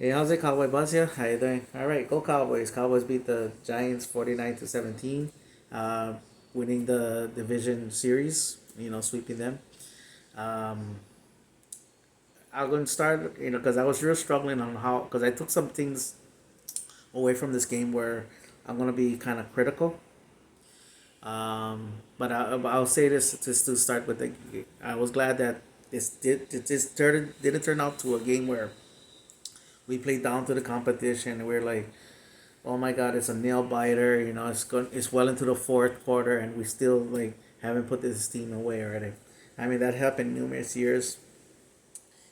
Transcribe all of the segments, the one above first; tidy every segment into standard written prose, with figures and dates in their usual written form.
Hey, how's it, Cowboy Buzz here? How you doing? All right, go Cowboys. Cowboys beat the Giants 49-17, uh, winning the division series, sweeping them. Um, I'm going to start, because I was real struggling on how, because I took some things away from this game where I'm going to be kind of critical. But I'll say this just to start with. I was glad that didn't turn out to a game where we played down to the competition. We're like, oh my god, it's a nail biter. It's well into the fourth quarter, and we still like haven't put this team away already. I mean, that happened numerous years.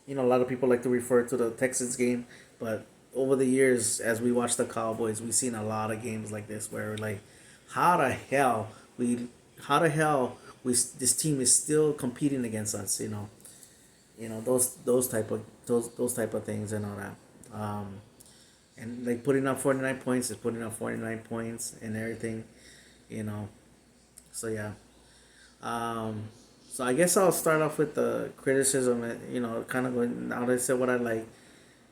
A lot of people like to refer to the Texans game, but over the years, as we watch the Cowboys, we've seen a lot of games like this where we're like, how the hell we, how the hell this team is still competing against us. Those type of things and all that. And like putting up 49 points is putting up 49 points and everything, you know. So yeah. Um, so I guess I'll start off with the criticism, and kind of going. Now that I said what I like,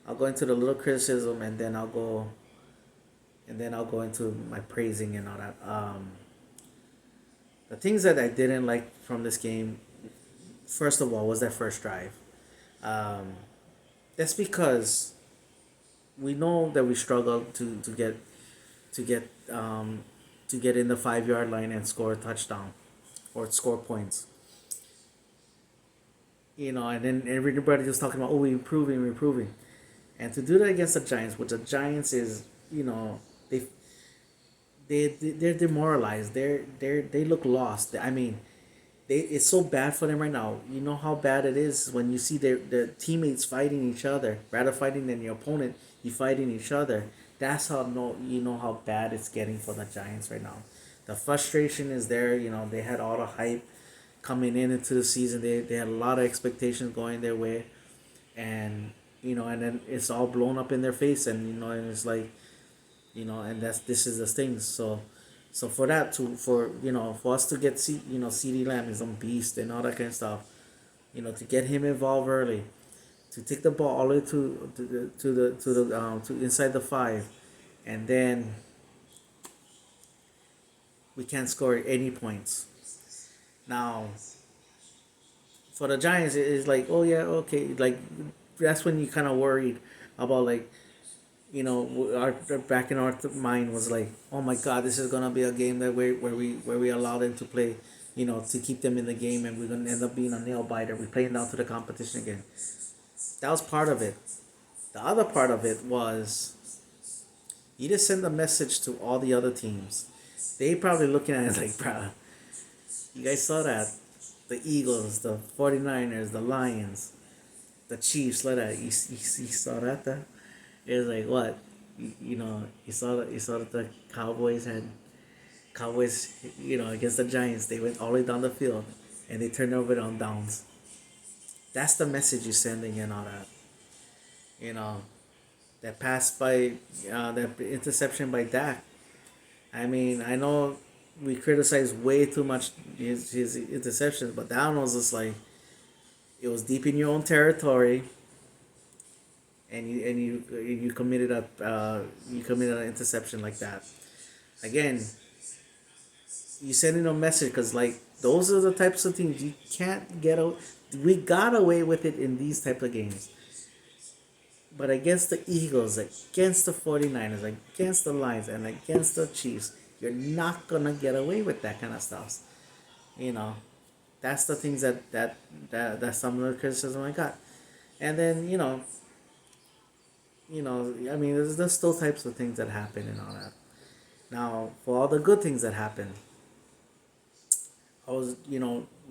I'll go into the little criticism, and then I'll go into my praising and all that. The things that I didn't like from this game, first of all, was that first drive. Um, that's because we know that we struggled to get to get in the 5 yard line and score a touchdown or score points. And then everybody just talking about, oh, we're improving, and to do that against the Giants, which the Giants is, they they're demoralized. They look lost. I mean, it's so bad for them right now. You know how bad it is when you see their teammates fighting each other, rather fighting than your opponent. You fighting each other. That's how no you know how bad it's getting for the Giants right now. The frustration is there. They had all the hype coming into the season. They had a lot of expectations going their way, and and then it's all blown up in their face, and and it's like, and this is the thing. So for that to for for us to get CD Lamb is a beast and all that kind of stuff. To get him involved early, to take the ball all the way to inside the 5, and then we can't score any points. Now for the Giants, it's like, oh yeah, okay, like that's when you kind of worried about, like, our back in our mind was like, oh my god, this is gonna be a game that where we allow them to play, to keep them in the game, and we're gonna end up being a nail biter. We're playing down to the competition again. That was part of it. The other part of it was you just send a message to all the other teams. They probably looking at it like, bruh, you guys saw that. The Eagles, the 49ers, the Lions, the Chiefs, like that. You saw that? It was like, what? You saw that the Cowboys, against the Giants. They went all the way down the field, and they turned over on downs. That's the message you're sending and all that. You know, that pass by, that interception by Dak. I mean, I know we criticize way too much his interceptions, but that one was just like, it was deep in your own territory, and you committed an interception like that. Again, you sending a message, because like those are the types of things you can't get out. We got away with it in these types of games, but against the Eagles, against the 49ers, against the Lions, and against the Chiefs, you're not gonna get away with that kind of stuff. You know, that's the things that's some of the criticism I got. And then I mean, there's still types of things that happen and all that. Now, for all the good things that happen, I was,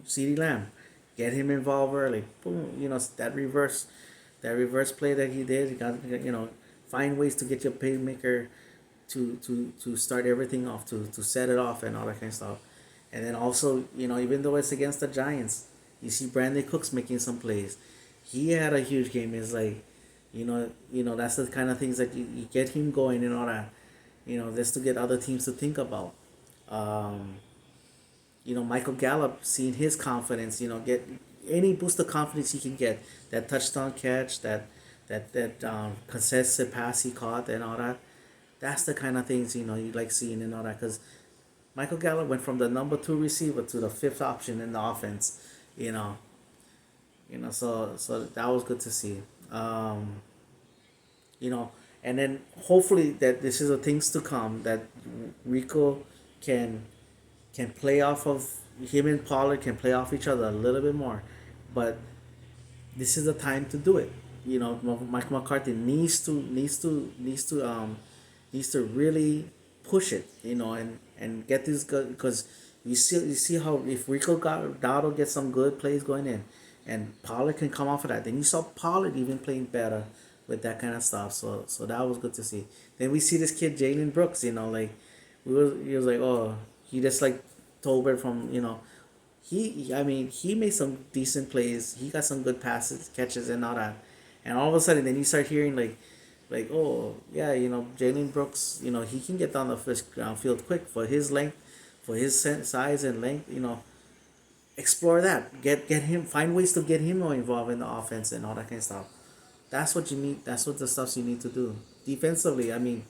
CeeDee Lamb, get him involved early. Boom, that reverse play that he did. He got, find ways to get your playmaker to start everything off, to set it off and all that kind of stuff. And then also, even though it's against the Giants, you see Brandon Cooks making some plays. He had a huge game. It's like, that's the kind of things that you get him going and all that. Just to get other teams to think about. Michael Gallup, seeing his confidence, get any boost of confidence he can get. That touchdown catch, that contested pass he caught and all that. That's the kind of things you like seeing and all that. Because Michael Gallup went from the number two receiver to the fifth option in the offense. You know, so that was good to see. Um, you know, and then hopefully that this is the things to come that Rico can play off of him and Pollard can play off each other a little bit more, but this is the time to do it. Mike McCarthy needs to really push it. And get this good because you see how if Rico Dowdle gets some good plays going in, and Pollard can come off of that. Then you saw Pollard even playing better with that kind of stuff. So that was good to see. Then we see this kid Jalen Brooks. Like he was like, oh, he just like Tolbert from I mean, he made some decent plays. He got some good passes, catches, and all that. And all of a sudden, then you start hearing oh yeah, Jalen Brooks, he can get down the first ground field quick for his length, for his size and length. Explore that. Get him. Find ways to get him more involved in the offense and all that kind of stuff. That's what you need. That's what the stuff you need to do defensively. I mean,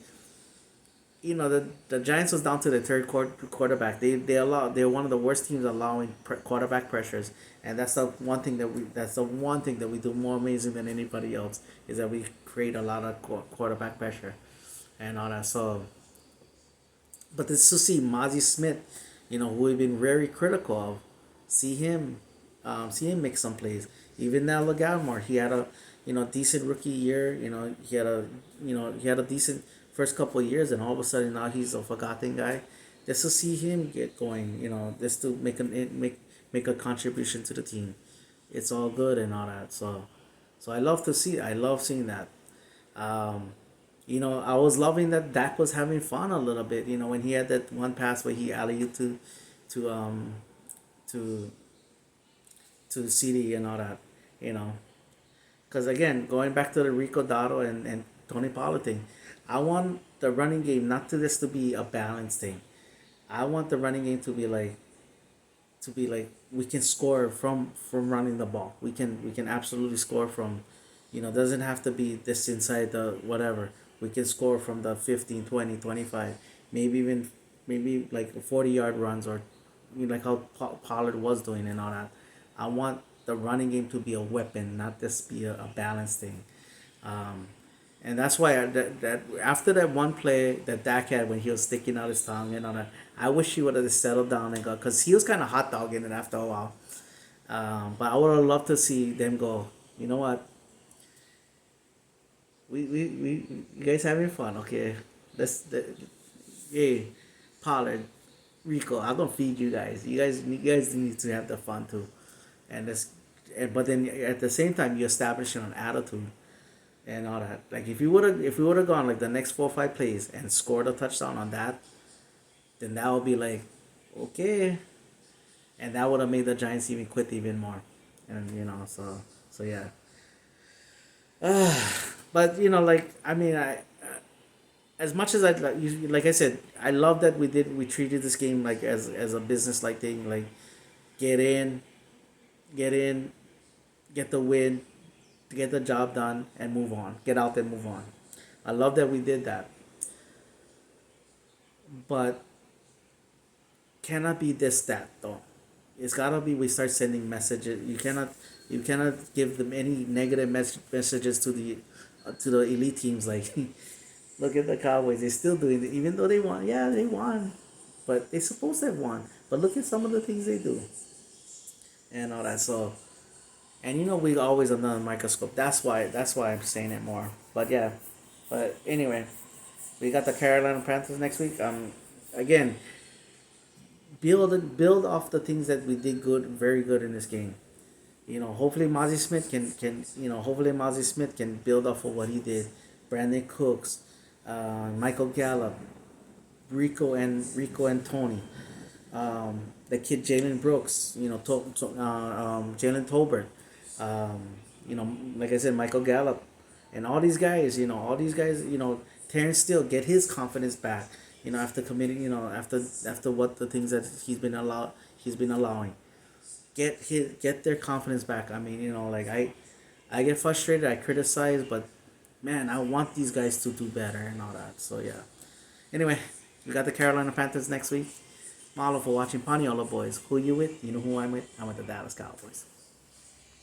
the Giants was down to the third quarterback. They're one of the worst teams allowing quarterback pressures, and that's the one thing that we do more amazing than anybody else is that we create a lot of quarterback pressure, and all that. So, but to see Mozzie Smith, who we've been very critical of, see him make some plays. Even now, Gallimore, he had a decent rookie year. He had a decent first couple of years, and all of a sudden now he's a forgotten guy. Just to see him get going, just to make a contribution to the team, it's all good and all that. So I love to see. I love seeing that. Um, I was loving that Dak was having fun a little bit. When he had that one pass where he alley to to CD and all that. You know, because again, going back to the Rico Dotto and Tony Pollard thing, I want the running game not to just to be a balanced thing. I want the running game to be like we can score from running the ball. We can absolutely score from, doesn't have to be this inside the whatever. We can score from the 15, 20, 25, maybe like 40-yard runs or like how Pollard was doing and all that. I want the running game to be a weapon, not just be a balanced thing. Um, and that's why that after that one play that Dak had when he was sticking out his tongue and all that, I wish he would have settled down and got because he was kind of hot dogging it after a while. But I would have loved to see them go. You know what? We you guys having fun? Okay, hey, Pollard, Rico, I'm gonna feed you guys. You guys need to have the fun too, and this, but then at the same time you establishing an attitude and all that. Like if we would have gone like the next 4 or 5 plays and scored a touchdown on that, then that would be like, okay, and that would have made the Giants even quit even more, and so yeah. But like I mean, as much as like I said, I love that we treated this game like as a business like thing, like get in, get in, get the win, get the job done, and move on. Get out there, move on. I love that we did that, but cannot be this that though. It's gotta be we start sending messages. You cannot give them any negative messages to the elite teams like look at the Cowboys. They're still doing it even though they won. Yeah, they won, but they supposed to have won. But look at some of the things they do and all that. So and we always under the microscope. That's why I'm saying it more. But yeah, but anyway, we got the Carolina Panthers next week. Again, build off the things that we did good, very good in this game. Hopefully Mozzie Smith can build off of what he did. Brandon Cooks, Michael Gallup, Rico and Tony, the kid Jalen Brooks, Jalen Tolbert, like I said, Michael Gallup, and all these guys, Terrence Steele get his confidence back, after committing, after what the things that he's been allowing, get their confidence back. I mean, like I get frustrated, I criticize, but man, I want these guys to do better and all that. So yeah. Anyway, we got the Carolina Panthers next week. Mahalo for watching Paniola Boys. Who you with? You know who I'm with? I'm with the Dallas Cowboys.